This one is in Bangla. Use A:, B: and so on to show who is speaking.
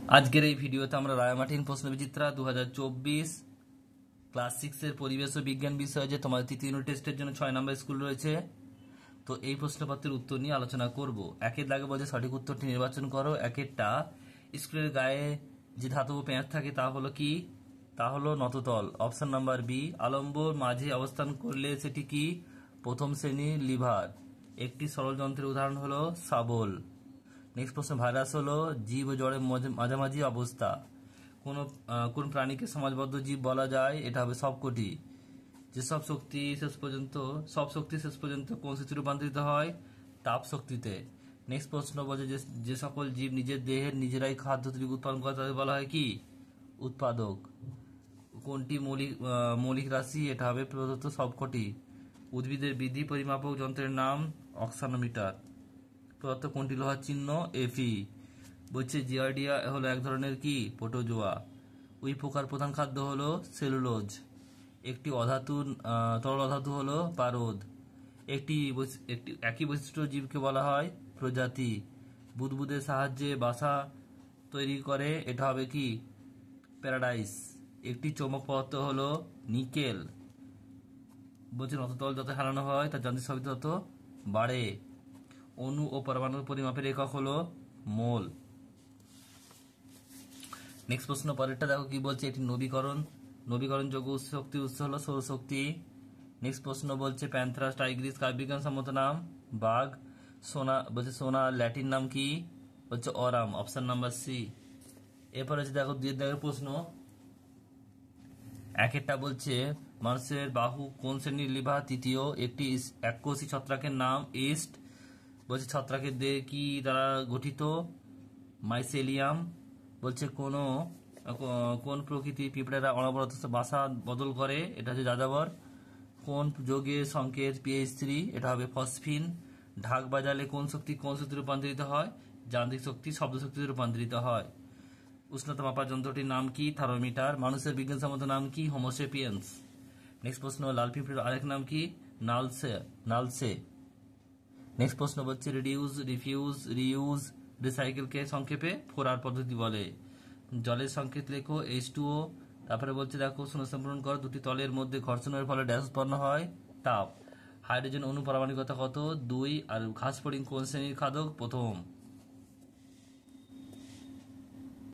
A: আজকের এই ভিডিওতে আমরা রায়মার্টিন প্রশ্নবিচিত্রা 2024 ক্লাস 6 এর পরিবেশ ও বিজ্ঞান বিষয়ে যে তোমাদের তৃতীয় ইউনিট টেস্টের জন্য 6 নম্বর স্কুল রয়েছে, তো এই প্রশ্নপত্রের উত্তর নিয়ে আলোচনা করব। একের দাগে বলছে সঠিক উত্তরটি নির্বাচন করো। একেরটা, স্কুলের গায়ে যে ধাতব পেঁয়াজ থাকে তা হলো কি? তা হলো নততল। Option number B. আলম্বর মাঝে অবস্থান করলে সেটি কি? প্রথম শ্রেণীর লিভার। একটি সরল যন্ত্রের উদাহরণ হলো শাবল। নেক্সট প্রশ্ন, ভাইরাস হলো জীব ও জড়ের মাঝামাঝি অবস্থা। কোন প্রাণীকে সমাজবদ্ধ জীব বলা যায়? এটা হবে সবকটি। সব শক্তি শেষ পর্যন্ত কোন শক্তিতে রূপান্তরিত হয়? তাপ শক্তিতে। নেক্সট প্রশ্ন বলছে যে সকল জীব নিজের দেহের নিজেরাই খাদ্য তৈরি উৎপাদন করে তাদের বলা হয় কি? উৎপাদক। কোনটি মৌলিক রাশি? এটা হবে প্রদত্ত সবকটি। উদ্ভিদের বৃদ্ধি পরিমাপক যন্ত্রের নাম অক্সানোমিটার। প্রদত্ত কোনটি লোহার চিহ্ন? এফি। বলছে জিয়ার্ডিয়া হলো এক ধরনের কি? প্রোটোজোয়া। ওই পোকার প্রধান খাদ্য হলো সেলুলোজ। একটি তরল অধাতু হলো পারদ। একই বৈশিষ্ট্য জীবকে বলা হয় প্রজাতি। বুদবুদের সাহায্যে বাসা তৈরি করে, এটা হবে কি? প্যারাডাইস। একটি চৌম্বক পদার্থ হলো নিকেল। বলছে নততল যত হারানো হয় তার যান্ত্রিক শক্তি তত বাড়ে। অণু ও পরমাণুর পরিমাপের একক হলো মোল। নেক্সট প্রশ্ন পরেরটা দেখো কি বলছে। এটি নবীকরণযোগ্য শক্তি উৎস হলো সৌরশক্তি। নেক্সট প্রশ্ন বলছে প্যান্থ্রাস টাইগ্রিস কার বিজ্ঞানসম্মত নাম? বাঘ। সোনা ল্যাটিন নাম কি? বলছে অরাম। Option number C. এরপর হচ্ছে দেখো দুই দাগের প্রশ্ন। একেরটা বলছে মানুষের বাহু কোন শ্রেণীর লিভার? তৃতীয়। একটি এককোষী ছত্রাকের নাম? ইস্ট। বলছে ছত্রাকের দেহ কি দ্বারা গঠিত? মাইসেলিয়াম। বলছে কোন প্রকৃতির পিঁপড়েরা অনবরত বাসা বদল করে? এটা হচ্ছে যাযাবর। কোন যৌগের সংকেত PH3? এটা হবে ফসফিন। ঢাক বাজালে কোন শক্তি রূপান্তরিত হয়? যান্ত্রিক শক্তি শব্দ শক্তিতে রূপান্তরিত হয়। উষ্ণতা মাপার যন্ত্রটির নাম কি? থার্মোমিটার। মানুষের বিজ্ঞানসম্মত নাম কি? হোমোসেপিয়েন্স। নেক্সট প্রশ্ন, লাল পিঁপড়ের আরেক নাম কি? নালসে। নেক্সট প্রশ্ন বলছে রিডিউস, রিফিউজ, রিইউজ, রিসাইকেলকে সংক্ষেপে 4R পদ্ধতি বলে। জলের সংকেত লেখো H2O। তারপরে বলছে দেখো শূন্যস্থান পূরণ করো। দুটি তলের মধ্যে ঘর্ষণের ফলে ড্যাশ উৎপন্ন হয়? তাপ। হাইড্রোজেন অণু পারমাণবিকতা কত? 2। আর ঘাস ফড়িং কোন শ্রেণীর খাদক? প্রথম।